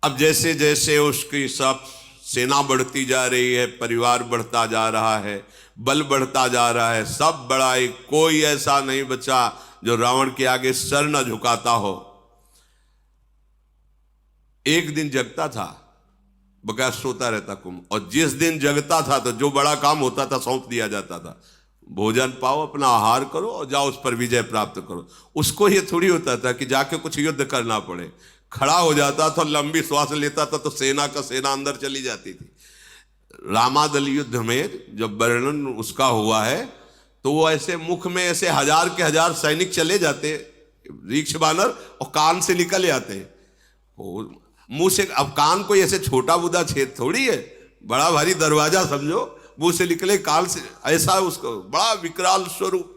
अब जैसे जैसे उसकी सब सेना बढ़ती जा रही है, परिवार बढ़ता जा रहा है, बल बढ़ता जा रहा है, सब बड़ा, कोई ऐसा नहीं बचा जो रावण के आगे सर न झुकाता हो। एक दिन जगता था, बकाया सोता रहता कुंभ, और जिस दिन जगता था तो जो बड़ा काम होता था सौंप दिया जाता था, भोजन पाओ, अपना आहार करो और जाओ उस पर विजय प्राप्त करो। उसको ये थोड़ी होता था कि जाके कुछ युद्ध करना पड़े, खड़ा हो जाता था, लंबी श्वास लेता था तो सेना का सेना अंदर चली जाती थी। रामादल युद्ध में जब वर्णन उसका हुआ है तो वो ऐसे मुख में ऐसे हजार के हजार सैनिक चले जाते, रीक्ष बानर, और कान से निकल जाते मुंह से। अब कान कोई ऐसे छोटा बुदा छेद थोड़ी है, बड़ा भारी दरवाजा समझो, मुंह से निकले कान से, ऐसा उसको बड़ा विकराल स्वरूप।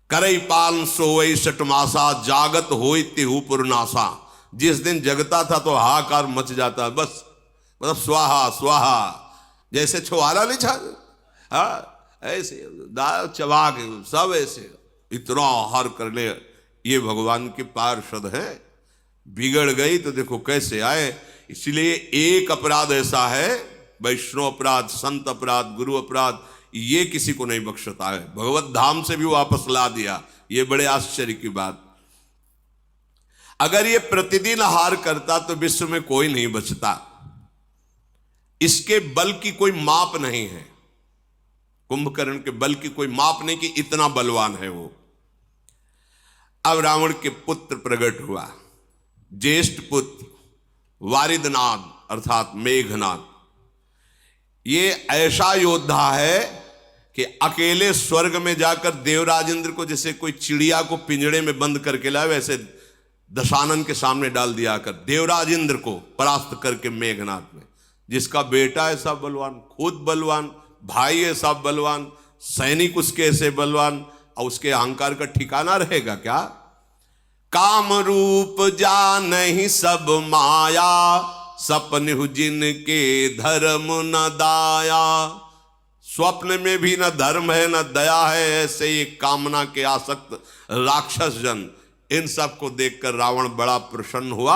करई पाल सोई सटमासा जागत होई तिहु पुरनासा। जिस दिन जगता था तो हाहाकार मच जाता, बस मतलब स्वाहा स्वाहा, जैसे छुआरा नहीं छा, हाँ ऐसे दाल चबा के सब ऐसे इतना आहार करने। ये भगवान के पार्षद हैं, बिगड़ गई तो देखो कैसे आए। इसलिए एक अपराध ऐसा है, वैष्णव अपराध, संत अपराध, गुरु अपराध, ये किसी को नहीं बख्शता है। भगवत धाम से भी वापस ला दिया, ये बड़े आश्चर्य की बात। अगर ये प्रतिदिन आहार करता तो विश्व में कोई नहीं बचता। इसके बल की कोई माप नहीं है, कुंभकर्ण के बल की कोई माप नहीं कि इतना बलवान है वो। अब रावण के पुत्र प्रकट हुआ, ज्येष्ठ पुत्र वारिदनाद अर्थात मेघनाद। ये ऐसा योद्धा है कि अकेले स्वर्ग में जाकर देवराज इंद्र को, जैसे कोई चिड़िया को पिंजड़े में बंद करके लाए, वैसे दशानन के सामने डाल दिया कर देवराज इंद्र को परास्त करके मेघनाद में। जिसका बेटा ऐसा बलवान, खुद बलवान, भाई ऐसा बलवान, सैनिक उसके ऐसे बलवान, और उसके अहंकार का ठिकाना रहेगा क्या? काम रूप जानहि सब माया, सपन जिनके धर्म न दाया। स्वप्न में भी न धर्म है न दया है, ऐसे ये कामना के आसक्त राक्षस जन। इन सब को देखकर रावण बड़ा प्रसन्न हुआ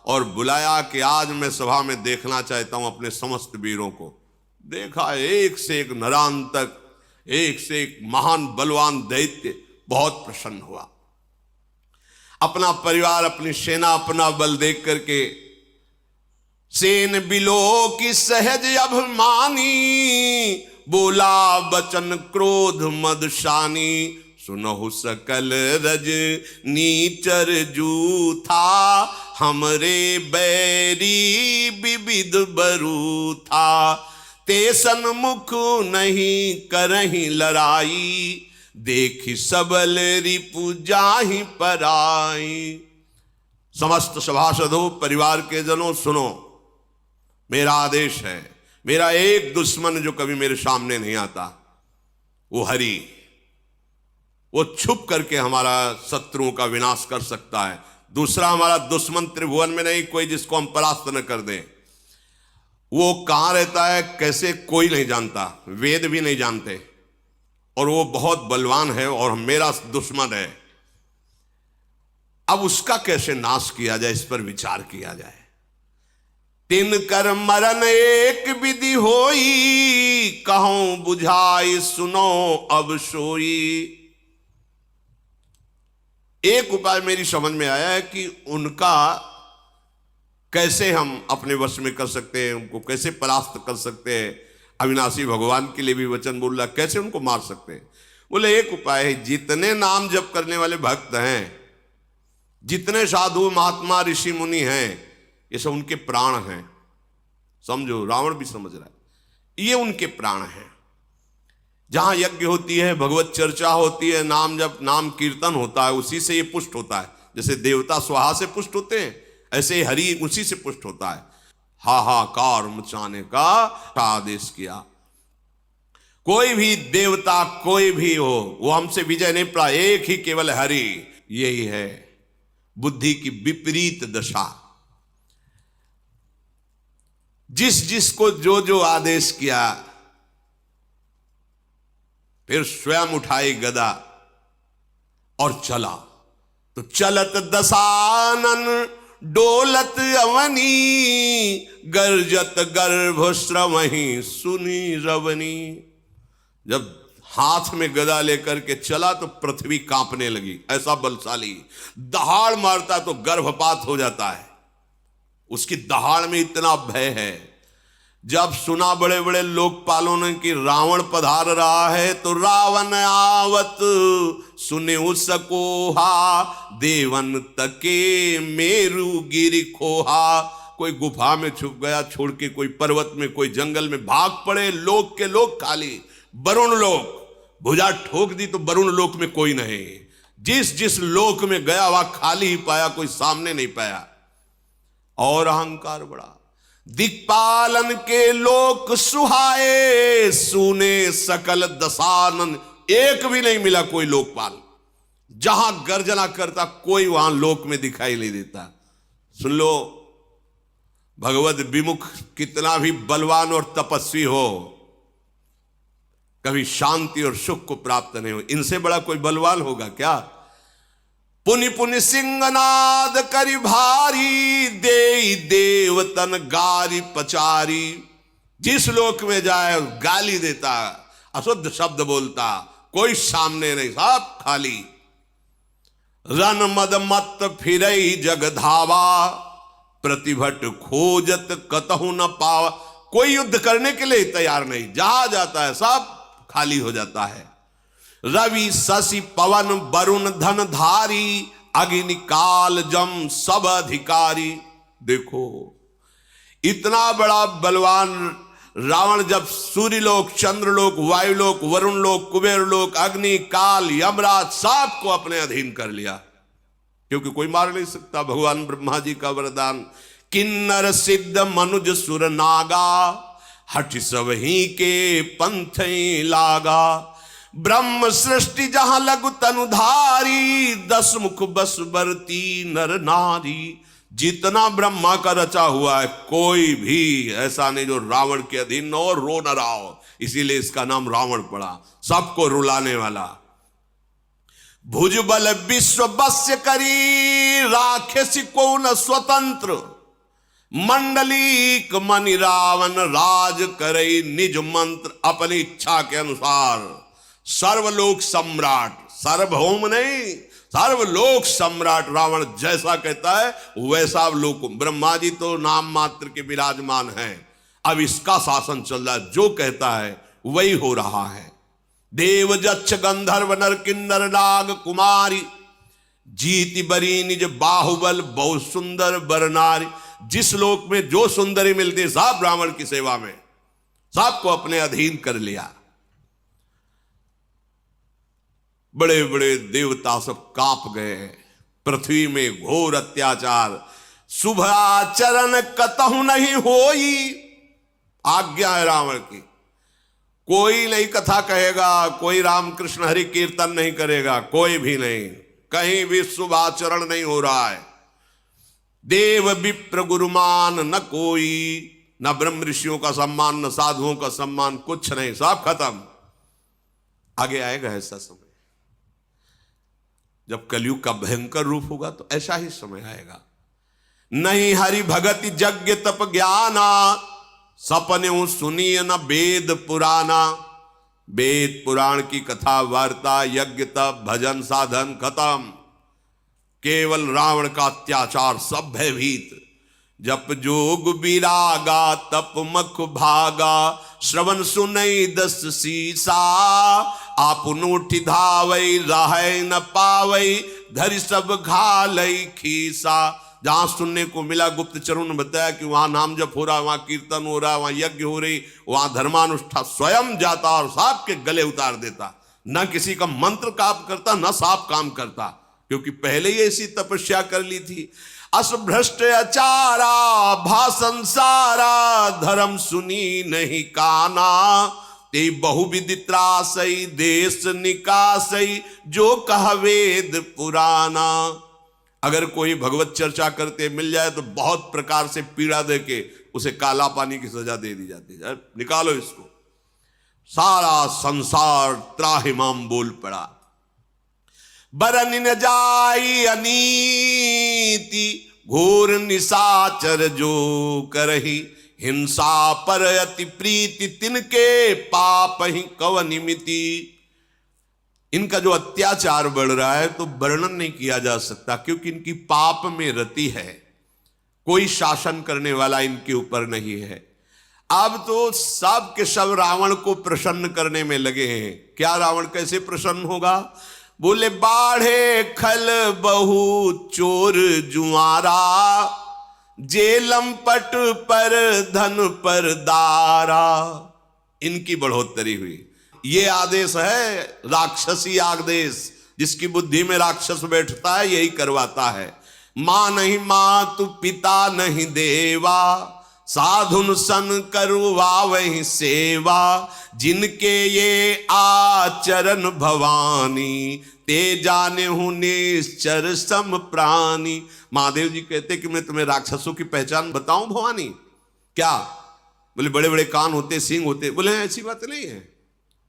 और बुलाया कि आज मैं सभा में देखना चाहता हूं अपने समस्त वीरों को। देखा एक से एक नरांतक, एक से एक महान बलवान दैत्य, बहुत प्रसन्न हुआ। अपना परिवार, अपनी सेना, अपना बल देख करके सेन बिलो की सहज अभिमानी, बोला बचन क्रोध मदशानी। सुनहु सकल रज नीचर जूथा, हमरे बैरी विविध बरू था। ते सन्मुख नहीं करही लड़ाई, देखी सबल रिपु जाहि पराई। समस्त सभासदों, परिवार के जनों, सुनो, मेरा आदेश है। मेरा एक दुश्मन जो कभी मेरे सामने नहीं आता, वो हरि। वो छुप करके हमारा शत्रुओं का विनाश कर सकता है। दूसरा हमारा दुश्मन त्रिभुवन में नहीं कोई जिसको हम परास्त न कर दें। वो कहां रहता है, कैसे, कोई नहीं जानता, वेद भी नहीं जानते, और वो बहुत बलवान है और मेरा दुश्मन है। अब उसका कैसे नाश किया जाए, इस पर विचार किया जाए। तिन कर मरण एक विधि होई, कहूं बुझाई सुनो अब सोई। एक उपाय मेरी समझ में आया है कि उनका कैसे हम अपने वश में कर सकते हैं, उनको कैसे परास्त कर सकते हैं। अविनाशी भगवान के लिए भी वचन बोल रहा, कैसे उनको मार सकते हैं। बोले एक उपाय है, जितने नाम जप करने वाले भक्त हैं, जितने साधु महात्मा ऋषि मुनि हैं, ये सब उनके प्राण हैं। समझो, रावण भी समझ रहा है, ये उनके प्राण हैं। जहां यज्ञ होती है, भगवत चर्चा होती है, नाम जप, नाम कीर्तन होता है, उसी से ये पुष्ट होता है। जैसे देवता स्वाहा से पुष्ट होते हैं, ऐसे हरि उसी से पुष्ट होता है। हाहाकार मचाने का आदेश किया। कोई भी देवता, कोई भी हो, वो हमसे विजय नहीं पा, एक ही केवल हरि। यही है बुद्धि की विपरीत दशा। जिस जिसको जो जो आदेश किया, फिर स्वयं उठाई गदा और चला। तो चलत दशानन डोलत अवनी, गर्जत गर्भ श्रवही सुनी रवनी। जब हाथ में गदा लेकर के चला तो पृथ्वी कांपने लगी, ऐसा बलशाली। दहाड़ मारता तो गर्भपात हो जाता है, उसकी दहाड़ में इतना भय है। जब सुना बड़े बड़े लोकपालों ने कि रावण पधार रहा है, तो रावण आवत सुने सकोहा, देवन तके मेरु गिरि खोहा। कोई गुफा में छुप गया छोड़ के, कोई पर्वत में, कोई जंगल में भाग पड़े, लोक के लोग खाली। वरुण लोक भुजा ठोक दी तो वरुण लोक में कोई नहीं। जिस जिस लोक में गया वह खाली ही पाया, कोई सामने नहीं पाया। और अहंकार बढ़ा। दिक्पालन के लोक सुहाए, सुने सकल दशानन। एक भी नहीं मिला कोई लोकपाल, जहां गर्जना करता कोई वहां लोक में दिखाई नहीं देता। सुन लो, भगवत विमुख कितना भी बलवान और तपस्वी हो, कभी शांति और सुख को प्राप्त नहीं हो। इनसे बड़ा कोई बलवान होगा क्या? पुनि पुनि सिंहनाद करि भारी, दे देवतन गारी पचारी। जिस लोक में जाए गाली देता, अशुद्ध शब्द बोलता, कोई सामने नहीं, सब खाली। रन मद मत फिरई जग धावा, प्रतिभट खोजत कतहु न पावा। कोई युद्ध करने के लिए तैयार नहीं, जहां जाता है सब खाली हो जाता है। रवि शशि पवन वरुण धन धारी, अग्नि काल जम सब अधिकारी। देखो इतना बड़ा बलवान रावण जब सूर्यलोक, चंद्रलोक, वायुलोक, वरुण लोक, कुबेर लोक, अग्नि काल यमराज सबको अपने अधीन कर लिया, क्योंकि कोई मार नहीं सकता। भगवान ब्रह्मा जी का वरदान, किन्नर सिद्ध मनुज सुर नागा, हठ सब ही के पंथ लागा। ब्रह्म सृष्टि जहां लघु तनुधारी, दस मुख बस बरती नर नारी। जितना ब्रह्मा का रचा हुआ है, कोई भी ऐसा नहीं जो रावण के अधीन न हो, रो न रहा हो। इसीलिए इसका नाम रावण पड़ा, सबको रुलाने वाला। भुजबल विश्व बस्य करी, राखे को न स्वतंत्र। मंडलीक मनि रावण राज करई, निज मंत्र अपनी इच्छा के अनुसार। सर्वलोक सम्राट, सार्वभौम नहीं, सर्वलोक सम्राट रावण जैसा कहता है वैसा लोक। ब्रह्मा जी तो नाम मात्र के विराजमान हैं, अब इसका शासन चल रहा है, जो कहता है वही हो रहा है। देव जच्छ गंधर्व नर किन्नर नाग कुमारी, जीति बरी निज बाहुबल बहु सुंदर बरनारी। जिस लोक में जो सुंदरी मिलती, सब ब्राह्मण की सेवा में, सबको अपने अधीन कर लिया। बड़े बड़े देवता सब कांप गए। पृथ्वी में घोर अत्याचार, शुभ आचरण कतहु नहीं होई। आज्ञा है रावण की, कोई नहीं कथा कहेगा, कोई रामकृष्ण हरि कीर्तन नहीं करेगा, कोई भी नहीं, कहीं भी शुभ आचरण नहीं हो रहा है। देव विप्र गुरुमान न कोई, न ब्रह्म ऋषियों का सम्मान, न साधुओं का सम्मान, कुछ नहीं, सब खत्म। आगे आएगा ऐसा समय, जब कलयुग का भयंकर रूप होगा तो ऐसा ही समय आएगा। नहीं हरि भगति यज्ञ तप ज्ञाना, सपने सुनिय न वेद पुराना। वेद पुराण की कथा वार्ता, यज्ञ तप भजन साधन खत्म। केवल रावण का अत्याचार, सब भयभीत। जप जोग विरागा तप मख भागा, श्रवण सुनई दस सीसा। आपन उठि धावई राहै न पावई, धरि सब घालई खीसा। जहां सुनने को मिला, गुप्तचरों ने बताया कि वहां नाम जप हो रहा, वहां कीर्तन हो रहा, वहां यज्ञ हो रही, वहां धर्मानुष्ठान, स्वयं जाता और सांप के गले उतार देता। न किसी का मंत्र काम करता, न सांप काम करता, क्योंकि पहले ही ऐसी तपस्या कर ली थी। अस भ्रष्ट अचारा भाषण सारा, धर्म सुनी नहीं काना। ते बहुविधि त्रासई देश निकासई, जो कह वेद पुराना। अगर कोई भगवत चर्चा करते मिल जाए तो बहुत प्रकार से पीड़ा देके उसे काला पानी की सजा दे दी जाती है, निकालो इसको। सारा संसार त्राहिमाम बोल पड़ा। बरन न जाई अनीति, घोर निशाचर जो करही, हिंसा पर अति प्रीति, तिनके पाप ही कवनिमिति। इनका जो अत्याचार बढ़ रहा है तो वर्णन नहीं किया जा सकता, क्योंकि इनकी पाप में रति है, कोई शासन करने वाला इनके ऊपर नहीं है। अब तो सब के सब रावण को प्रसन्न करने में लगे हैं। क्या रावण कैसे प्रसन्न होगा? बोले बाढ़े खल बहु चोर जुआरा, जेलम पट पर धन पर दारा। इनकी बढ़ोतरी हुई। ये आदेश है राक्षसी आदेश, जिसकी बुद्धि में राक्षस बैठता है यही करवाता है। मां नहीं मातु पिता नहीं देवा, साधुन सन करवा वही सेवा, जिनके ये आचरण भवानी, ते जाने हूं निश्चर सम प्राणी। महादेव जी कहते कि मैं तुम्हें राक्षसों की पहचान बताऊं भवानी? क्या? बोले बड़े बड़े कान होते, सींग होते। बोले ऐसी बात नहीं है।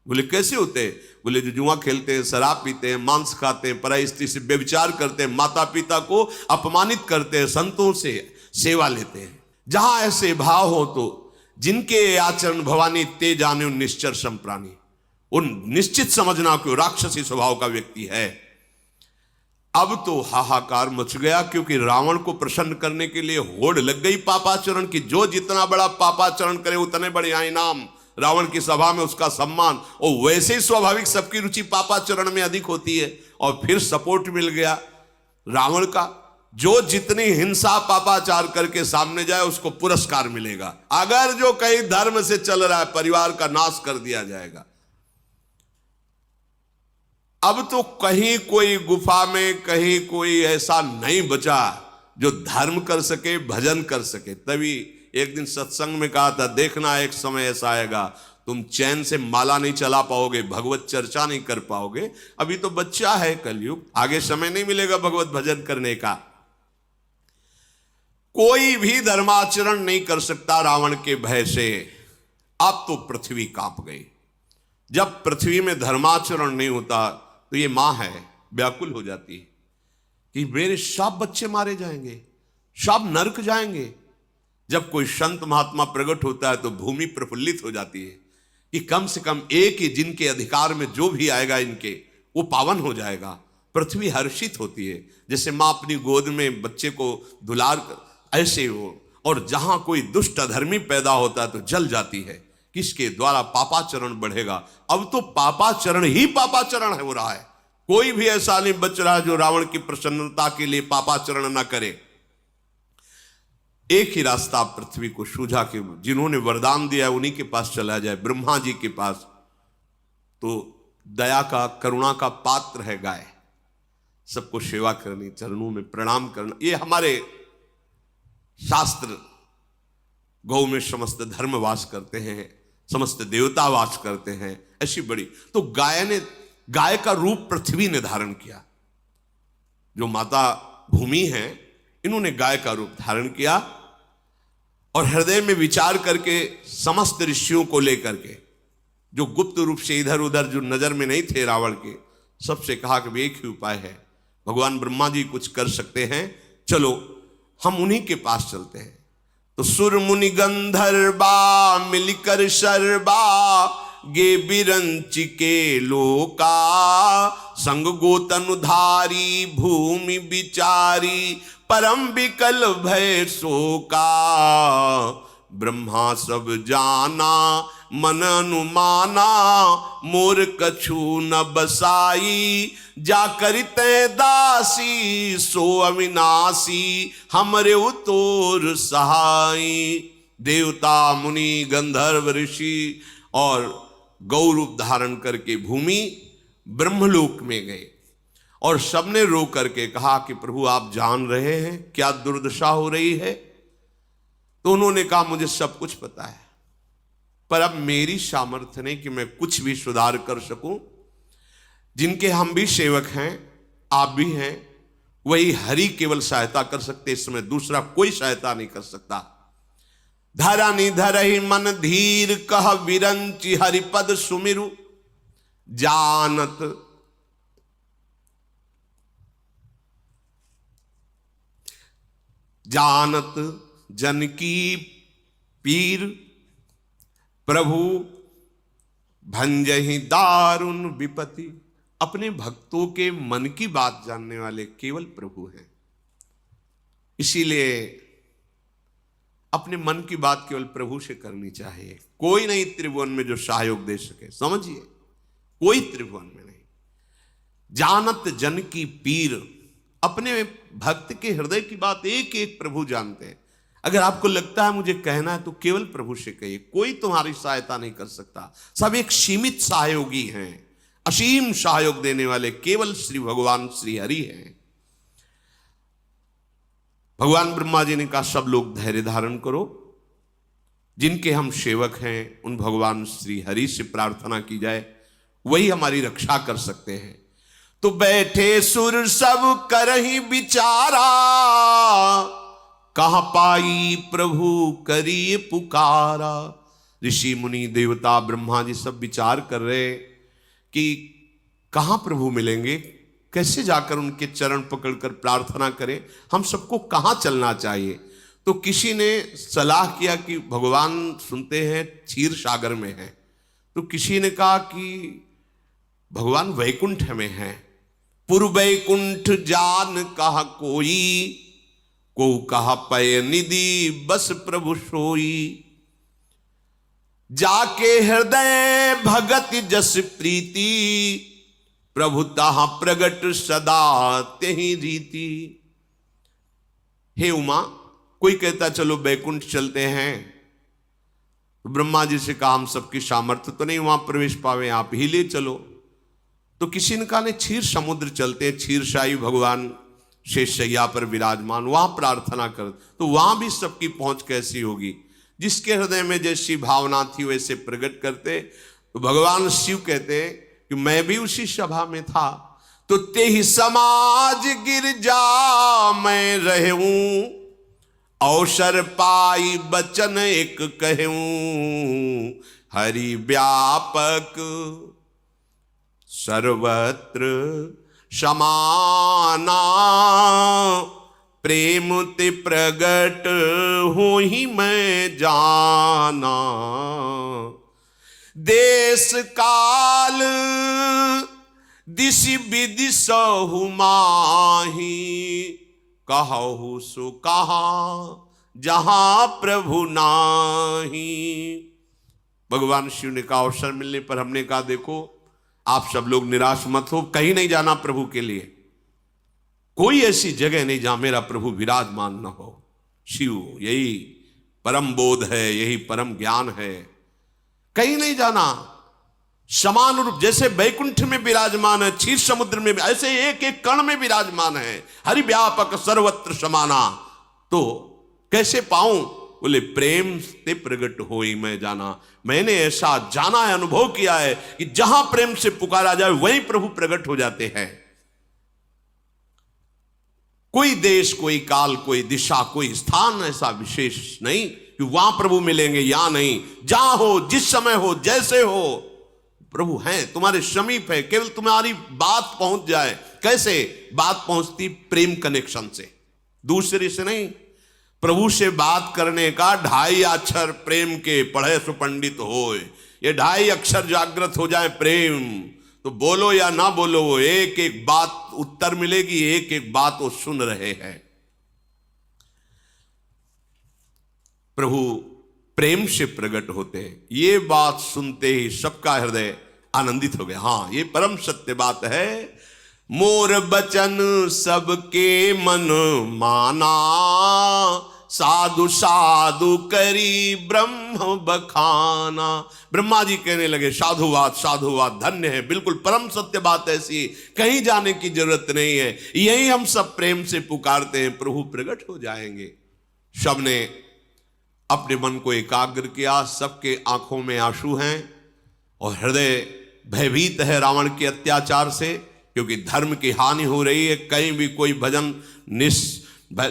बोले कैसे होते? बोले जो जुआ खेलते हैं, शराब पीते हैं, मांस खाते हैं, पराई स्त्री से व्यभिचार करते हैं, माता पिता को अपमानित करते हैं, संतों से सेवा लेते हैं। जहां ऐसे भाव हो तो जिनके आचरण भवानी, ते जाने निश्चर सम प्राणी, उन निश्चित समझना कि राक्षसी स्वभाव का व्यक्ति है। अब तो हाहाकार मच गया, क्योंकि रावण को प्रसन्न करने के लिए होड़ लग गई पापाचरण की। जो जितना बड़ा पापाचरण करे उतने बड़े इनाम, रावण की सभा में उसका सम्मान। और वैसे ही स्वाभाविक सबकी रुचि पापाचरण में अधिक होती है। और फिर सपोर्ट मिल गया रावण का। जो जितनी हिंसा पापाचार करके सामने जाए उसको पुरस्कार मिलेगा। अगर जो कहीं धर्म से चल रहा है, परिवार का नाश कर दिया जाएगा। अब तो कहीं कोई गुफा में, कहीं कोई ऐसा नहीं बचा जो धर्म कर सके, भजन कर सके। तभी एक दिन सत्संग में कहा था, देखना एक समय ऐसा आएगा तुम चैन से माला नहीं चला पाओगे, भगवत चर्चा नहीं कर पाओगे। अभी तो बच्चा है कलयुग, आगे समय नहीं मिलेगा भगवत भजन करने का। कोई भी धर्माचरण नहीं कर सकता रावण के भय से। अब तो पृथ्वी कांप गई। जब पृथ्वी में धर्माचरण नहीं होता तो ये मां है व्याकुल हो जाती है कि मेरे सब बच्चे मारे जाएंगे, सब नरक जाएंगे। जब कोई संत महात्मा प्रकट होता है तो भूमि प्रफुल्लित हो जाती है कि कम से कम एक ही जिनके अधिकार में जो भी आएगा इनके, वो पावन हो जाएगा। पृथ्वी हर्षित होती है, जैसे मां अपनी गोद में बच्चे को दुलार कर, ऐसे हो। और जहां कोई दुष्ट अधर्मी पैदा होता है तो जल जाती है, किसके द्वारा? पापाचरण बढ़ेगा। अब तो पापाचरण ही पापाचरण हो रहा है। कोई भी ऐसा नहीं बच रहा जो रावण की प्रसन्नता के लिए पापाचरण ना करे। एक ही रास्ता पृथ्वी को सूझा कि जिन्होंने वरदान दिया उन्हीं के पास चला जाए, ब्रह्मा जी के पास। तो दया का, करुणा का पात्र है गाय। सबको सेवा करनी, चरणों में प्रणाम करना, ये हमारे शास्त्र। गौ में समस्त धर्म वास करते हैं, समस्त देवता वास करते हैं, ऐसी बड़ी। तो गाय का रूप पृथ्वी ने धारण किया। जो माता भूमि है, इन्होंने गाय का रूप धारण किया और हृदय में विचार करके समस्त ऋषियों को लेकर के, जो गुप्त रूप से इधर उधर जो नजर में नहीं थे रावण के, सबसे कहा कि एक ही उपाय है, भगवान ब्रह्मा जी कुछ कर सकते हैं, चलो हम उन्हीं के पास चलते हैं। तो सुर मुनि गंधर्वा मिलकर शर्बा, गे बिरंच के लोका, संग गोतनुधारी भूमि बिचारी, परम विकल भय शोका। ब्रह्मा सब जाना मन अनुमाना, मोर कछु न बसाई, जा करिते दासी सो अविनाशी, हमरे उतोर सहाई। देवता मुनि गंधर्व ऋषि और गौ रूप धारण करके भूमि ब्रह्मलोक में गए और सबने रो करके कहा कि प्रभु आप जान रहे हैं क्या दुर्दशा हो रही है। तो उन्होंने कहा मुझे सब कुछ पता है, पर अब मेरी सामर्थ्य नहीं कि मैं कुछ भी सुधार कर सकूं। जिनके हम भी सेवक हैं, आप भी हैं, वही हरि केवल सहायता कर सकते, इस समय दूसरा कोई सहायता नहीं कर सकता। धरनि धरहि मन धीर कह विरंचि हरिपद सुमिरु, जानत जानत जन की पीर, प्रभु भंजहि दारुण विपत्ति। अपने भक्तों के मन की बात जानने वाले केवल प्रभु हैं। इसीलिए अपने मन की बात केवल प्रभु से करनी चाहिए। कोई नहीं त्रिभुवन में जो सहयोग दे सके, समझिए, कोई त्रिभुवन में नहीं। जानत जन की पीर, अपने भक्त के हृदय की बात एक एक प्रभु जानते हैं। अगर आपको लगता है मुझे कहना है तो केवल प्रभु से कहिए, कोई तुम्हारी सहायता नहीं कर सकता। सब एक सीमित सहयोगी हैं, असीम सहयोग देने वाले केवल श्री भगवान श्री हरि हैं। भगवान ब्रह्मा जी ने कहा सब लोग धैर्य धारण करो, जिनके हम सेवक हैं उन भगवान श्री हरि से प्रार्थना की जाए, वही हमारी रक्षा कर सकते हैं। तो बैठे सुर सब करहि विचारा, कहां पाई प्रभु करिए पुकारा। ऋषि मुनि देवता ब्रह्मा जी सब विचार कर रहे कि कहां प्रभु मिलेंगे, कैसे जाकर उनके चरण पकड़कर प्रार्थना करें, हम सबको कहां चलना चाहिए। तो किसी ने सलाह किया कि भगवान सुनते हैं क्षीर सागर में हैं, तो किसी ने कहा कि भगवान वैकुंठ में हैं। पुर वैकुंठ जान कहा कोई, को कहा पय निधि बस प्रभु सोई। जाके हृदय भगत जस प्रीति, प्रभु ताहा प्रगट सदा तेहि रीति। हे उमा, कोई कहता चलो बैकुंठ चलते हैं, तो ब्रह्मा जी से कहा हम सबकी सामर्थ्य तो नहीं वहां प्रवेश पावे, आप ही ले चलो। तो किसी ने कहा नहीं, क्षीर समुद्र चलते हैं, क्षीरशाही भगवान शेषशैया पर विराजमान, वहां प्रार्थना कर। तो वहां भी सबकी पहुंच कैसी होगी, जिसके हृदय में जैसी भावना थी वैसे प्रकट करते। तो भगवान शिव कहते हैं कि मैं भी उसी सभा में था, तो तेहि समाज गिरजा मैं रहूं, अवसर पाई बचन एक कहूं। हरि व्यापक सर्वत्र समाना, प्रेम ते प्रगट हो ही मैं जाना। देश काल दिशि विदिशहु माही, कहु सो कहा जहां प्रभु नाही। भगवान शिव ने कहा अवसर मिलने पर हमने कहा देखो आप सब लोग निराश मत हो, कहीं नहीं जाना प्रभु के लिए, कोई ऐसी जगह नहीं जहां मेरा प्रभु विराजमान न हो। शिव यही परम बोध है, यही परम ज्ञान है, कहीं नहीं जाना। समान रूप जैसे बैकुंठ में विराजमान है, क्षीर समुद्र में, ऐसे एक एक कण में विराजमान है। हरि व्यापक सर्वत्र समाना, तो कैसे पाऊं, बोले प्रेम से प्रगट होई मैं जाना। मैंने ऐसा जाना है, अनुभव किया है कि जहां प्रेम से पुकारा जाए वहीं प्रभु प्रकट हो जाते हैं। कोई देश, कोई काल, कोई दिशा, कोई स्थान ऐसा विशेष नहीं कि वहां प्रभु मिलेंगे या नहीं। जहां हो, जिस समय हो, जैसे हो, प्रभु हैं, तुम्हारे समीप है, केवल तुम्हारी बात पहुंच जाए। कैसे बात पहुंचती? प्रेम कनेक्शन से, दूसरे से नहीं। प्रभु से बात करने का 2.5 अक्षर प्रेम के पढ़े सो पंडित होए, ये 2.5 अक्षर जागृत हो जाए प्रेम, तो बोलो या ना बोलो वो एक एक बात उत्तर मिलेगी, एक एक बात वो सुन रहे हैं। प्रभु प्रेम से प्रकट होते हैं। ये बात सुनते ही सबका हृदय आनंदित हो गया। हाँ, ये परम सत्य बात है। मोर बचन सबके मन माना, साधु साधु करी ब्रह्म बखाना। ब्रह्मा जी कहने लगे साधुवाद साधुवाद, धन्य है, बिल्कुल परम सत्य बात ऐसी, कहीं जाने की जरूरत नहीं है, यही हम सब प्रेम से पुकारते हैं, प्रभु प्रकट हो जाएंगे। सबने अपने मन को एकाग्र किया, सबके आंखों में आंसू हैं और हृदय भयभीत है रावण के अत्याचार से, क्योंकि धर्म की हानि हो रही है। कहीं भी कोई भजन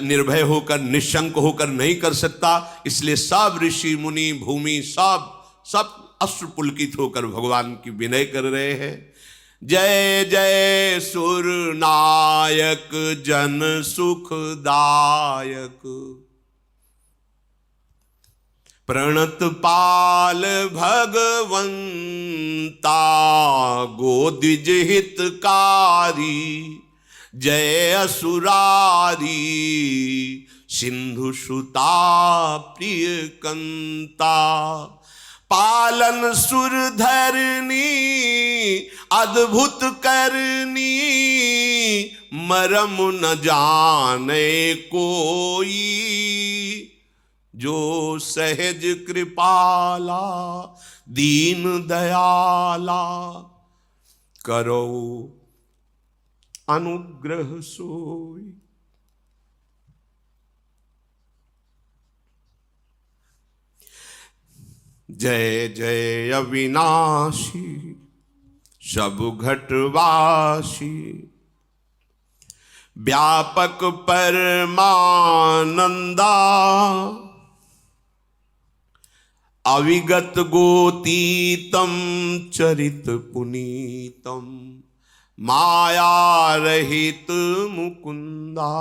निर्भय होकर, निशंक होकर नहीं कर सकता। इसलिए सब ऋषि मुनि भूमि सब अश्रु पुलकित होकर भगवान की विनय कर रहे हैं। जय जय सुर नायक जन सुखदायक। प्रणत पाल भगवंता गोदिज हितकारी। जय असुरारी सिंधु सुता प्रिय कंता। पालन सुर धरनी अद्भुत करनी। मरम न जाने कोई जो सहज कृपाला। दीन दयाला करो अनुग्रह सोई। जय जय अविनाशी सब घटवासी। व्यापक परमानंदा अविगत गोतीतम चरित पुनीतम। माया रहित मुकुंदा।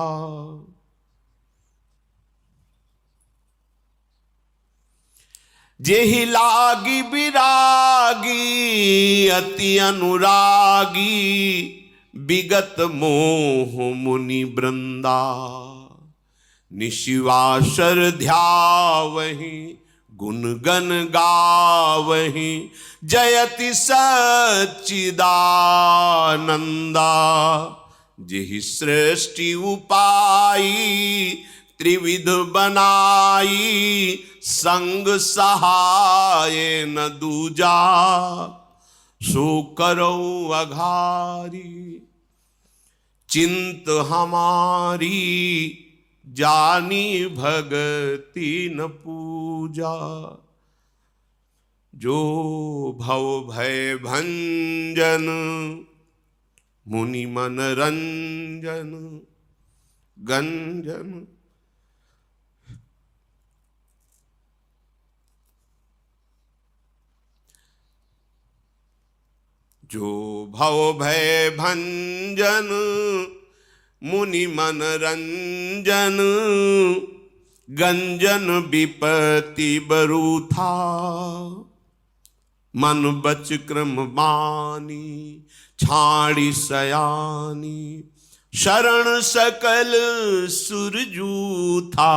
जेहि लागी विरागी अति अनुरागी। विगत मोह मुनि वृंदा। निशिवासर ध्यावहि गुण गण गावहि। जयति सच्चिदानंदा। जेहि सृष्टि उपाई त्रिविध बनाई। संग सहाय न दूजा सो करो अघारी। चिंत हमारी जानी भगति न पूजा। जो भव भय भंजन मुनि मन रंजन गंजन। जो भव भय भंजन मुनि मन रंजन। गंजन विपत्ति बरूथा। मन बच क्रम बानी छाड़ी सयानी। शरण सकल सुरजूथा।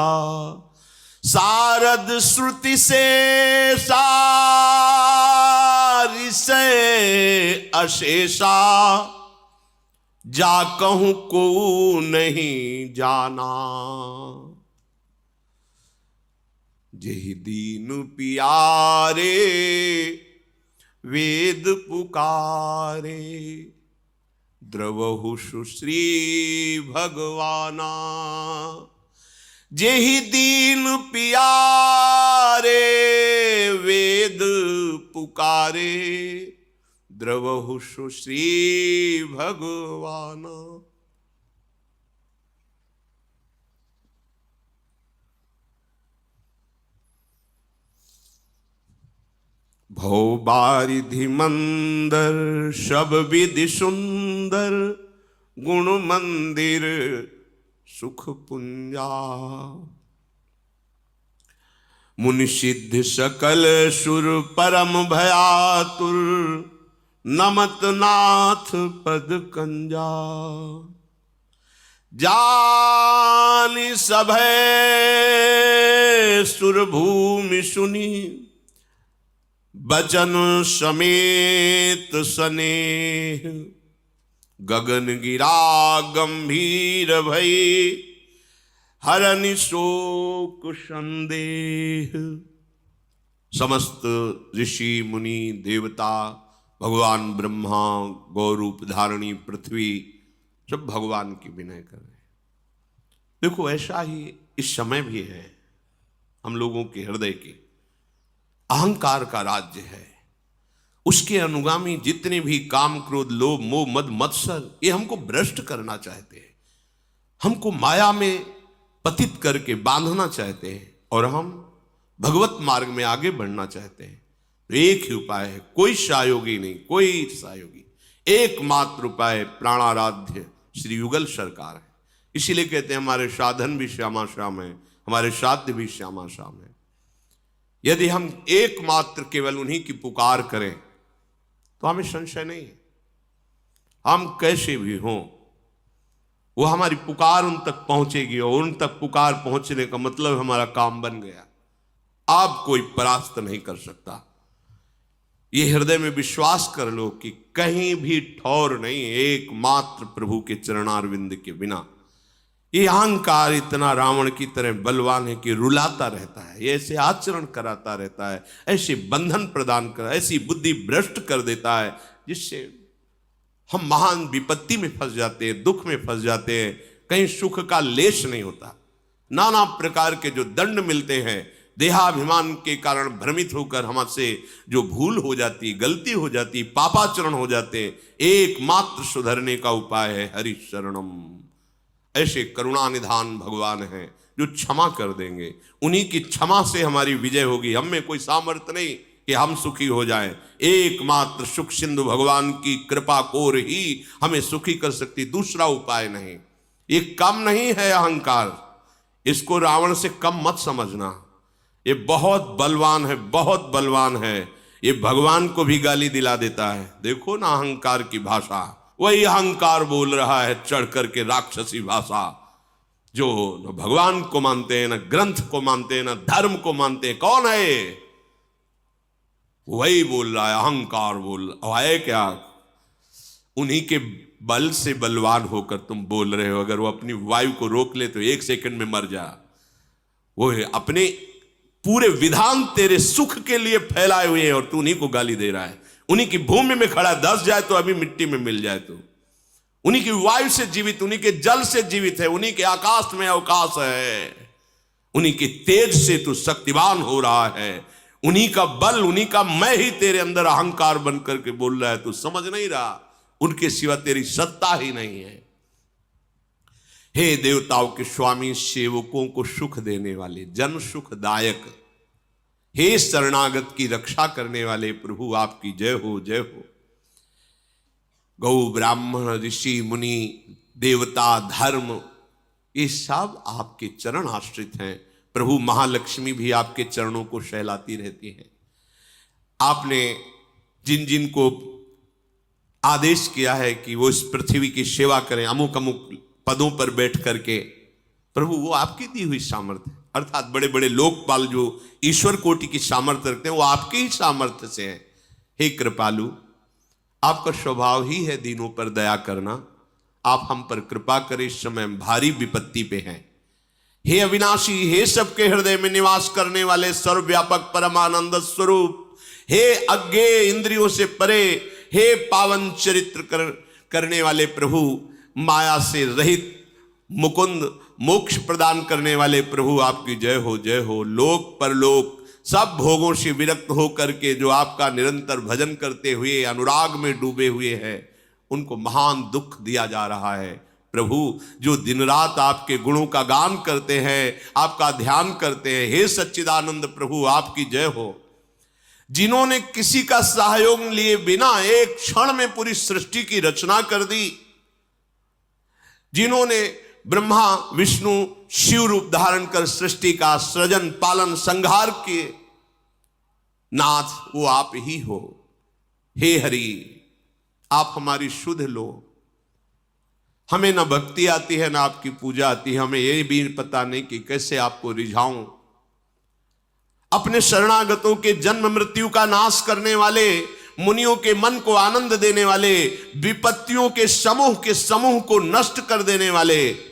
सारद श्रुति से सारि से अशेषा। जा कहूं को नहीं जाना। जेहि दीन पियारे वेद पुकारे। द्रवहु सुश्री भगवाना। जेहि दीन पियारे वेद पुकारे। द्रवहु सुश्री भगवाना। भव बारिधि मंदर सब विधि सुंदर। गुण मंदिर सुख पुंजा। मुनि सिद्ध सकल सुर परम भयातुर। नमत नाथ पद कंजा। जानि सभय सुर भूमि सुनी। बचन समेत स्नेह। गगन गिरा गंभीर भई। हरनि शोक संदेह। समस्त ऋषि मुनि देवता भगवान ब्रह्मा गौरूप धारणी पृथ्वी सब भगवान की विनय कर रहे हैं। देखो ऐसा ही इस समय भी है। हम लोगों के हृदय के अहंकार का राज्य है। उसके अनुगामी जितने भी काम क्रोध लोभ मोह मद मत्सर ये हमको भ्रष्ट करना चाहते हैं। हमको माया में पतित करके बांधना चाहते हैं और हम भगवत मार्ग में आगे बढ़ना चाहते हैं। तो एक ही उपाय है, कोई सहयोगी नहीं, कोई सहयोगी, एकमात्र उपाय प्राणाराध्य श्री युगल सरकार है। इसीलिए कहते हैं हमारे साधन भी श्यामा श्याम है, हमारे साध्य भी श्यामा श्याम है। यदि हम एकमात्र केवल उन्हीं की पुकार करें तो हमें संशय नहीं है, हम कैसे भी हों वो हमारी पुकार उन तक पहुंचेगी, और उन तक पुकार पहुंचने का मतलब हमारा काम बन गया। आप कोई परास्त नहीं कर सकता। ये हृदय में विश्वास कर लो कि कहीं भी ठौर नहीं, एकमात्र प्रभु के चरणारविंद के बिना। ये अहंकार इतना रावण की तरह बलवान है कि रुलाता रहता है, ये ऐसे आचरण कराता रहता है, ऐसे बंधन प्रदान कर, ऐसी बुद्धि भ्रष्ट कर देता है जिससे हम महान विपत्ति में फंस जाते हैं, दुख में फंस जाते हैं, कहीं सुख का लेश नहीं होता। नाना प्रकार के जो दंड मिलते हैं, देहाभिमान के कारण भ्रमित होकर हमसे जो भूल हो जाती, गलती हो जाती, पापाचरण हो जाते, एकमात्र सुधरने का उपाय है हरि शरणम। ऐसे करुणा निधान भगवान हैं जो क्षमा कर देंगे, उन्हीं की क्षमा से हमारी विजय होगी। हम में कोई सामर्थ्य नहीं कि हम सुखी हो जाएं, एकमात्र सुख सिंधु भगवान की कृपा कोर ही हमें सुखी कर सकती, दूसरा उपाय नहीं। ये कम नहीं है अहंकार, इसको रावण से कम मत समझना। ये बहुत बलवान है, बहुत बलवान है। ये भगवान को भी गाली दिला देता है। देखो ना अहंकार की भाषा, वही अहंकार बोल रहा है चढ़ करके राक्षसी भाषा, जो न भगवान को मानते हैं, न ग्रंथ को मानते हैं, न धर्म को मानते हैं। कौन है? वही बोल रहा है, अहंकार बोल रहा है। क्या उन्हीं के बल से बलवान होकर तुम बोल रहे हो? अगर वो अपनी वायु को रोक ले तो 1 सेकंड में मर जा। वो अपने पूरे विधान तेरे सुख के लिए फैलाए हुए हैं और तू उन्हीं को गाली दे रहा है। उन्हीं की भूमि में खड़ा, दस जाए तो अभी मिट्टी में मिल जाए तो। उन्हीं की वायु से जीवित, उन्हीं के जल से जीवित है, उन्हीं के आकाश में अवकाश है, उन्हीं के तेज से तू शक्तिवान हो रहा है। उन्हीं का बल, उन्हीं का मैं ही तेरे अंदर अहंकार बन करके बोल रहा है, तू समझ नहीं रहा। उनके सिवा तेरी सत्ता ही नहीं है। हे देवताओं के स्वामी, सेवकों को सुख देने वाले, जन सुखदायक, हे शरणागत की रक्षा करने वाले प्रभु, आपकी जय हो, जय हो। गौ ब्राह्मण ऋषि मुनि देवता धर्म ये सब आपके चरण आश्रित हैं। प्रभु महालक्ष्मी भी आपके चरणों को सहलाती रहती हैं। आपने जिन जिन को आदेश किया है कि वो इस पृथ्वी की सेवा करें अमुक अमुक पदों पर बैठ करके, प्रभु वो आपकी दी हुई सामर्थ्य, अर्थात बड़े बड़े लोकपाल जो ईश्वर कोटि की सामर्थ्य रखते हैं वो आपके ही सामर्थ्य से हैं। हे कृपालु, आपका स्वभाव ही है दीनों पर दया करना। आप हम पर कृपा करें, इस समय भारी विपत्ति पे हैं। हे अविनाशी, हे सबके हृदय में निवास करने वाले सर्वव्यापक परमानंद स्वरूप, हे अज्ञेय इंद्रियों से परे, हे पावन चरित्र करने वाले प्रभु, माया से रहित मुकुंद, मोक्ष प्रदान करने वाले प्रभु, आपकी जय हो, जय हो। लोक परलोक सब भोगों से विरक्त होकर के जो आपका निरंतर भजन करते हुए अनुराग में डूबे हुए हैं, उनको महान दुख दिया जा रहा है। प्रभु जो दिन रात आपके गुणों का गान करते हैं, आपका ध्यान करते हैं, हे सच्चिदानंद प्रभु, आपकी जय हो। जिन्होंने किसी का सहयोग लिए बिना एक क्षण में पूरी सृष्टि की रचना कर दी, जिन्होंने ब्रह्मा विष्णु शिव रूप धारण कर सृष्टि का सृजन पालन संहार किए, नाथ वो आप ही हो। हे हरि, आप हमारी सुध लो। हमें ना भक्ति आती है ना आपकी पूजा आती है, हमें ये भी पता नहीं कि कैसे आपको रिझाऊं। अपने शरणागतों के जन्म मृत्यु का नाश करने वाले, मुनियों के मन को आनंद देने वाले, विपत्तियों के समूह को नष्ट कर देने वाले,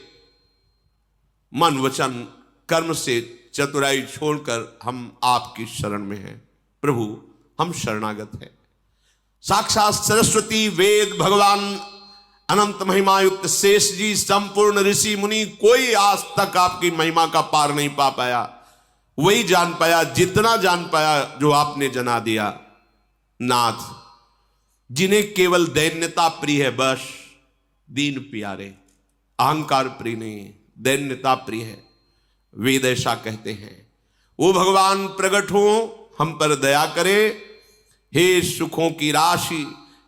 मन वचन कर्म से चतुराई छोड़कर हम आपकी शरण में हैं। प्रभु हम शरणागत हैं। साक्षात सरस्वती, वेद, भगवान, अनंत महिमा युक्त शेष जी, संपूर्ण ऋषि मुनि, कोई आज तक आपकी महिमा का पार नहीं पा पाया। वही जान पाया जितना जान पाया जो आपने जना दिया। नाथ, जिन्हें केवल दैन्यता प्रिय है, बस दीन प्यारे, अहंकार प्रिय नहीं, दैन्यता प्रिय है, वेद ऐसा कहते हैं। वो भगवान प्रकट हो, हम पर दया करे। हे सुखों की राशि,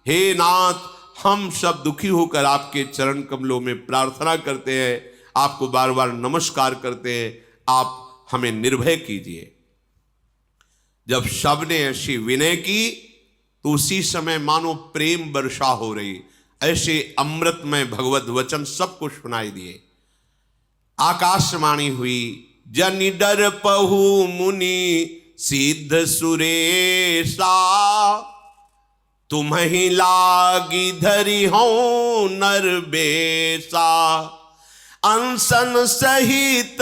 हे नाथ, हम सब दुखी होकर आपके चरण कमलों में प्रार्थना करते हैं, आपको बार बार नमस्कार करते हैं, आप हमें निर्भय कीजिए। जब सबने ऐसी विनय की तो उसी समय मानो प्रेम वर्षा हो रही, ऐसे अमृतमय भगवत वचन सबको सुनाई दिए। आकाशवाणी हुई, जनि डर पहु मुनि सिद्ध सुरेशा, तुम्हि लागी धरि हो नर बेसा, अंसन सहित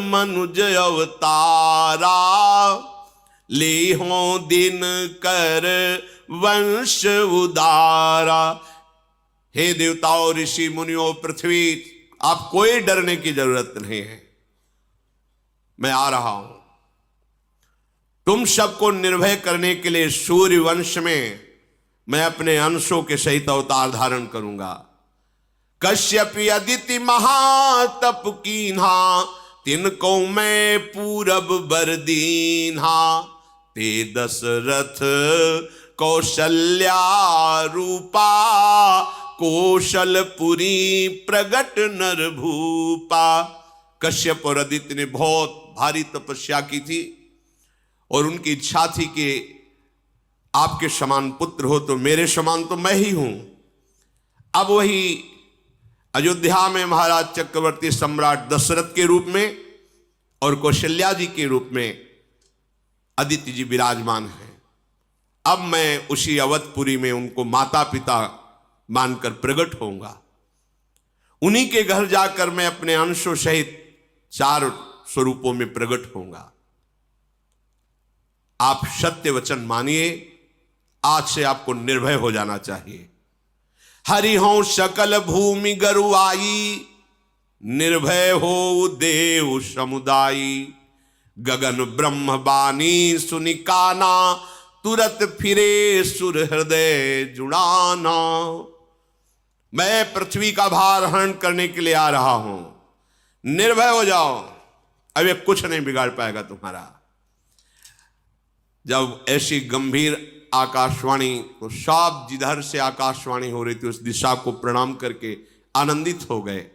मनुज अवतारा, ले हो दिन कर वंश उदारा। हे देवताओं, ऋषि मुनियों, पृथ्वी, आप कोई डरने की जरूरत नहीं है, मैं आ रहा हूं। तुम सबको निर्भय करने के लिए सूर्य वंश में मैं अपने अंशों के सहित अवतार धारण करूंगा। कश्यपि अदिति महातप कीन्हा, तिनको मैं पूरब बर दीन्हा, ते दशरथ कौशल्या रूपा, कौशलपुरी प्रगट नर भूपा। कश्यप और अदिति ने बहुत भारी तपस्या की थी और उनकी इच्छा थी कि आपके समान पुत्र हो तो मेरे समान तो मैं ही हूं। अब वही अयोध्या में महाराज चक्रवर्ती सम्राट दशरथ के रूप में और कौशल्या जी के रूप में अदिति जी विराजमान हैं। अब मैं उसी अवधपुरी में उनको माता पिता मानकर प्रकट होऊंगा। उन्हीं के घर जाकर मैं अपने अंशों सहित 4 स्वरूपों में प्रकट होऊंगा। आप सत्य वचन मानिए, आज से आपको निर्भय हो जाना चाहिए। हरि हो सकल भूमि गरुआई, निर्भय हो देव समुदायी, गगन ब्रह्म बानी सुनिकाना, तुरत फिरे सुर हृदय जुड़ाना। मैं पृथ्वी का भार हरण करने के लिए आ रहा हूं, निर्भय हो जाओ, अब ये कुछ नहीं बिगाड़ पाएगा तुम्हारा। जब ऐसी गंभीर आकाशवाणी, तो सब जिधर से आकाशवाणी हो रही थी उस दिशा को प्रणाम करके आनंदित हो गए।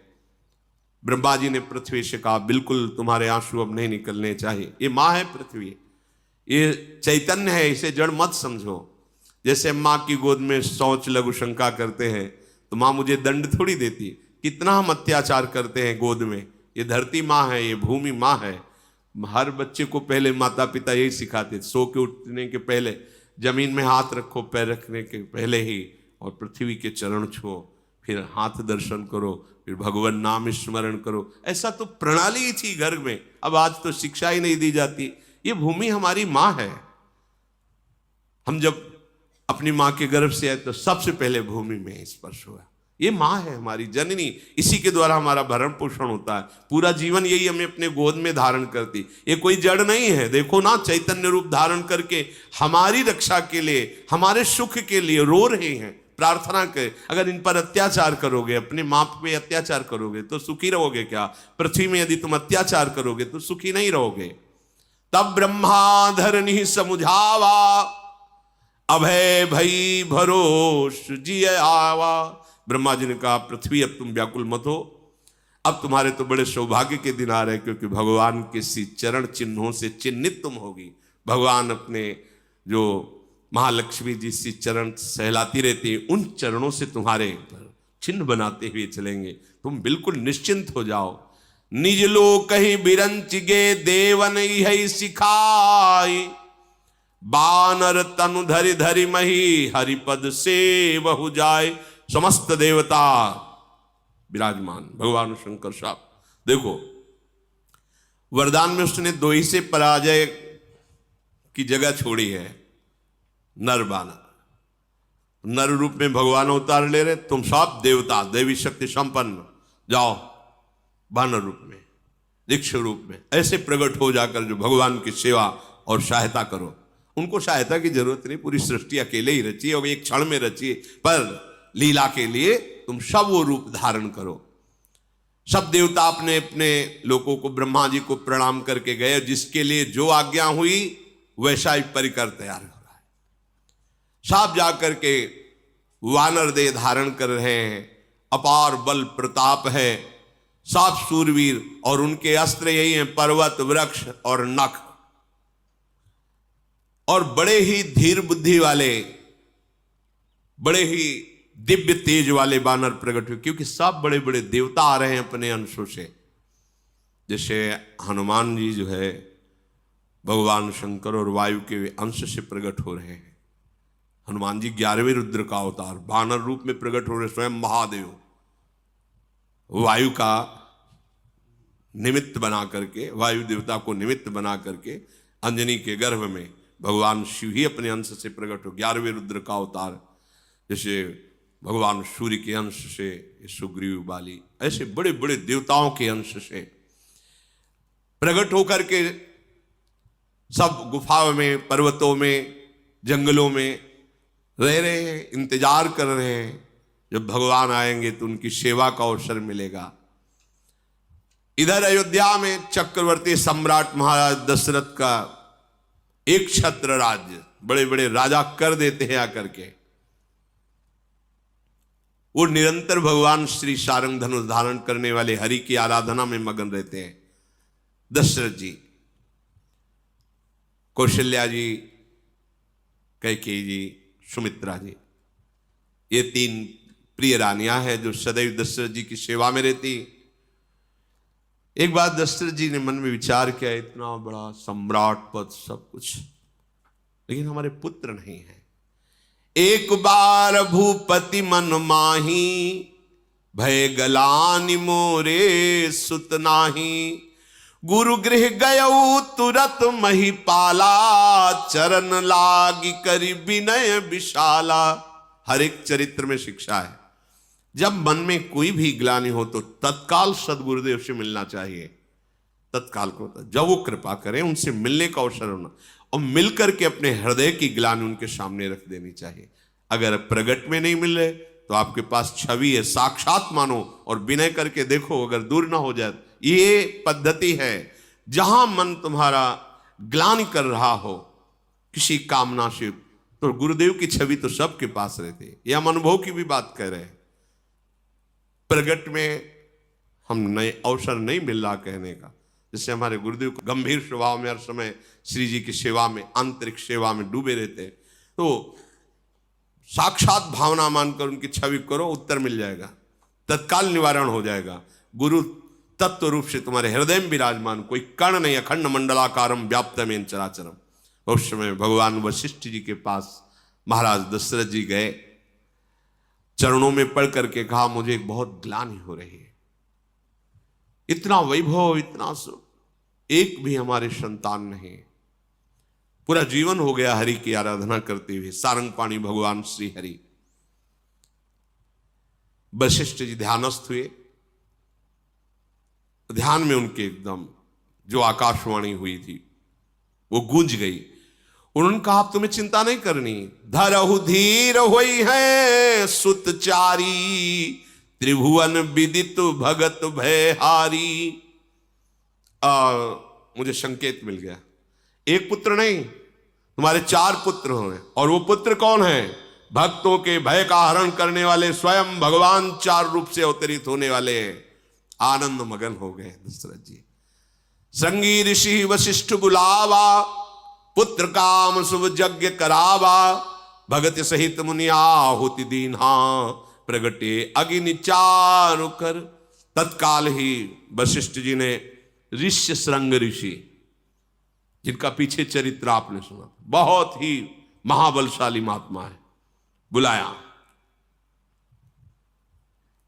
ब्रह्मा जी ने पृथ्वी से कहा, बिल्कुल तुम्हारे आंसू अब नहीं निकलने चाहिए। ये माँ है पृथ्वी, ये चैतन्य है, इसे जड़ मत समझो। जैसे माँ की गोद में शौच लघु शंका करते हैं तो माँ मुझे दंड थोड़ी देती। कितना हम अत्याचार करते हैं गोद में। ये धरती माँ है, ये भूमि माँ है। हर बच्चे को पहले माता पिता यही सिखाते, सो के उठने के पहले जमीन में हाथ रखो, पैर रखने के पहले ही, और पृथ्वी के चरण छुओ, फिर हाथ दर्शन करो, फिर भगवान नाम स्मरण करो। ऐसा तो प्रणाली ही थी घर में। अब आज तो शिक्षा ही नहीं दी जाती। ये भूमि हमारी माँ है। हम जब अपनी माँ के गर्भ से आए तो सबसे पहले भूमि में स्पर्श हुआ। ये माँ है हमारी जननी, इसी के द्वारा हमारा भरण पोषण होता है। पूरा जीवन यही हमें अपने गोद में धारण करती। ये कोई जड़ नहीं है। देखो ना, चैतन्य रूप धारण करके हमारी रक्षा के लिए, हमारे सुख के लिए रो रहे हैं। प्रार्थना कर, अगर इन पर अत्याचार करोगे, अपने माँ पे अत्याचार करोगे तो सुखी रहोगे क्या? पृथ्वी में यदि तुम अत्याचार करोगे तो सुखी नहीं रहोगे। तब ब्रह्मा धरनी समुझावा, अभय भई भरोस जिय आवा। ब्रह्मा जी ने कहा, पृथ्वी अब तुम व्याकुल मत हो, अब तुम्हारे तो बड़े सौभाग्य के दिन आ रहे, क्योंकि भगवान के सी चरण चिन्हों से चिन्हित तुम होगी। भगवान अपने जो महालक्ष्मी जी सी चरण सहलाती रहती है, उन चरणों से तुम्हारे चिन्ह बनाते हुए चलेंगे। तुम बिल्कुल निश्चिंत हो जाओ। निज लोक कहीं बिरंच गे देवन है सिखाई, बानर तनु धरि धरि मही हरिपद से बहु जाए। समस्त देवता विराजमान, भगवान शंकर साहब। देखो, वरदान में उसने 2 ही से पराजय की जगह छोड़ी है। नर बानर, नर रूप में भगवान अवतार ले रहे, तुम सब देवता देवी शक्ति संपन्न जाओ बानर रूप में, दीक्ष रूप में ऐसे प्रकट हो जाकर जो भगवान की सेवा और सहायता करो। उनको सहायता की जरूरत नहीं, पूरी सृष्टि अकेले ही रची है और एक क्षण में रची है, पर लीला के लिए तुम सब वो रूप धारण करो। सब देवता अपने अपने लोगों को ब्रह्मा जी को प्रणाम करके गए, जिसके लिए जो आज्ञा हुई वैसा ही परिकर तैयार हो रहा है। सब जाकर के वानर देह धारण कर रहे हैं, अपार बल प्रताप है, सात सूरवीर, और उनके अस्त्र यही हैं पर्वत, वृक्ष और नख। और बड़े ही धीर बुद्धि वाले, बड़े ही दिव्य तेज वाले वानर प्रकट हुए, क्योंकि सब बड़े बड़े देवता आ रहे हैं अपने अंशों से। जैसे हनुमान जी जो है भगवान शंकर और वायु के अंश से प्रकट हो रहे हैं। हनुमान जी 11वें रुद्र का अवतार वानर रूप में प्रकट हो रहे, स्वयं महादेव वायु का निमित्त बना करके, वायु देवता को निमित्त बना करके अंजनी के गर्भ में भगवान शिव ही अपने अंश से प्रकट हो, 11वें रुद्र का अवतार। जैसे भगवान सूर्य के अंश से सुग्रीव बाली, ऐसे बड़े बड़े देवताओं के अंश से प्रकट होकर के सब गुफाओं में, पर्वतों में, जंगलों में रह रहे हैं, इंतजार कर रहे हैं जब भगवान आएंगे तो उनकी सेवा का अवसर मिलेगा। इधर अयोध्या में चक्रवर्ती सम्राट महाराज दशरथ का एक छत्र राज्य, बड़े बड़े राजा कर देते हैं आकर के, वो निरंतर भगवान श्री शारंग धनुष धारण करने वाले हरि की आराधना में मगन रहते हैं। दशरथ जी, कौशल्या जी, कैकेयी जी, सुमित्रा जी, ये तीन प्रिय रानियां हैं जो सदैव दशरथ जी की सेवा में रहती। एक बार दशरथ जी ने मन में विचार किया, इतना बड़ा सम्राट पद सब कुछ, लेकिन हमारे पुत्र नहीं है। एक बार भूपति मन माही, भय गलानि मोरे सुत नाही। गुरु गृह गयऊ तुरत महिपाला, चरण लागी करी विनय विशाला। हर एक चरित्र में शिक्षा है, जब मन में कोई भी ग्लानि हो तो तत्काल सदगुरुदेव से मिलना चाहिए। तत्काल को जब वो कृपा करें उनसे मिलने का अवसर होना, और मिलकर के अपने हृदय की ग्लानि उनके सामने रख देनी चाहिए। अगर प्रगट में नहीं मिल रहे तो आपके पास छवि है, साक्षात मानो और विनय करके देखो, अगर दूर ना हो जाए। ये पद्धति है, जहां मन तुम्हारा ग्लानि कर रहा हो किसी कामना से, तो गुरुदेव की छवि तो सबके पास रहती। यह हम अनुभव की भी बात कह रहे हैं। प्रगट में हम नए अवसर नहीं मिल रहा कहने का, जिससे हमारे गुरुदेव को गंभीर स्वभाव में हर समय श्री जी की सेवा में, आंतरिक सेवा में डूबे रहते हैं। तो साक्षात भावना मानकर उनकी छवि करो, उत्तर मिल जाएगा, तत्काल निवारण हो जाएगा। गुरु तत्व रूप से तुम्हारे हृदय में विराजमान, कोई कण नहीं, अखंड मंडलाकारम व्याप्तमेन चराचरम। उस समय भगवान वशिष्ठ जी के पास महाराज दशरथ जी गए, चरणों में पढ़ करके कहा, मुझे बहुत ग्लानि हो रही है, इतना वैभव, इतना सुख, एक भी हमारे संतान नहीं। पूरा जीवन हो गया हरि की आराधना करते हुए, सारंग पाणी भगवान श्री हरि। वशिष्ठ जी ध्यानस्थ हुए, ध्यान में उनके एकदम जो आकाशवाणी हुई थी वो गूंज गई। उन्होंने कहा, आप तुम्हें चिंता नहीं करनी, धरहु धीर होई है सुतचारी, त्रिभुवन विदित भगत भयहारी। मुझे संकेत मिल गया, एक पुत्र नहीं, तुम्हारे 4 पुत्र होंगे, और वो पुत्र कौन है? भक्तों के भय का हरण करने वाले स्वयं भगवान 4 रूप से अवतरित होने वाले हैं। आनंद मगन हो गए दशरथ जी। श्रृंगी ऋषि वशिष्ठ बुलावा, पुत्र काम शुभ यज्ञ करावा, भगत सहित मुनि आहुति दीन्हा, प्रगटे अग्नि चारु कर। तत्काल ही वशिष्ठ जी ने ऋष्य श्रृंग ऋषि, जिनका पीछे चरित्र आपने सुना, बहुत ही महाबलशाली महात्मा है, बुलाया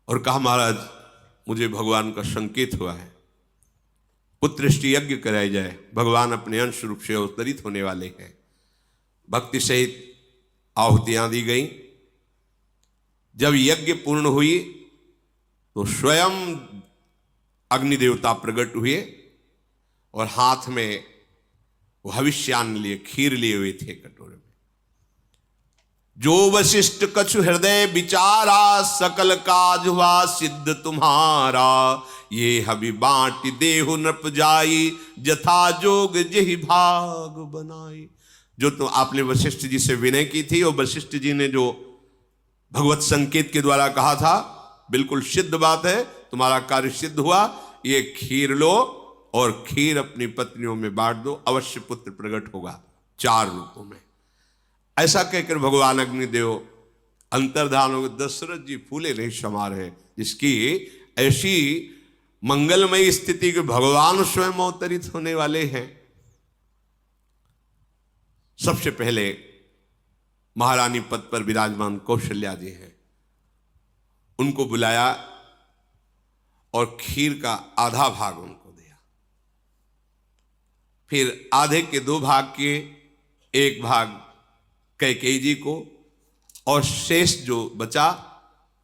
और कहा, महाराज मुझे भगवान का संकेत हुआ है, पुत्रष्टि यज्ञ कराया जाए, भगवान अपने अंश रूप से अवतरित होने वाले हैं। भक्ति सहित आहुतियां दी गई। जब यज्ञ पूर्ण हुई तो स्वयं अग्नि देवता प्रकट हुए और हाथ में वो हविष्यान्न लिए, खीर लिए हुए थे कटोरे में। जो वशिष्ठ कछु हृदय विचारा, सकल काज हुआ सिद्ध तुम्हारा, ये हबि बांट देहु नृप जाई, जथा जोग जेहि भाग बनाई। जो तो आपने वशिष्ठ जी से विनय की थी और वशिष्ठ जी ने जो भगवत संकेत के द्वारा कहा था, बिल्कुल सिद्ध बात है, तुम्हारा कार्य सिद्ध हुआ, ये खीर लो और खीर अपनी पत्नियों में बांट दो, अवश्य पुत्र प्रकट होगा 4 रूपों में। ऐसा कहकर भगवान अग्निदेव अंतर्धान हो गए। दशरथ जी फूले नहीं समा रहे, जिसकी ऐसी मंगलमयी स्थिति के भगवान स्वयं अवतरित होने वाले हैं। सबसे पहले महारानी पद पर विराजमान कौशल्या जी हैं, उनको बुलाया और खीर का आधा भाग उनको दिया। फिर आधे के 2 भाग किए, 1 भाग कैकेयी जी को और शेष जो बचा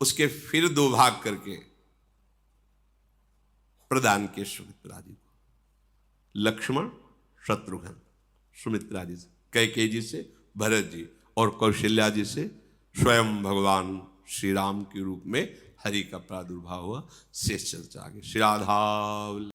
उसके फिर 2 भाग करके प्रदान किए सुमित्रा जी को। लक्ष्मण शत्रुघ्न, सुमित्रा जी से, कैकेयी जी से भरत जी और कौशल्या जी से स्वयं भगवान श्री राम के रूप में हरि का प्रादुर्भाव हुआ। शेष चर्चा आगे। श्री राधा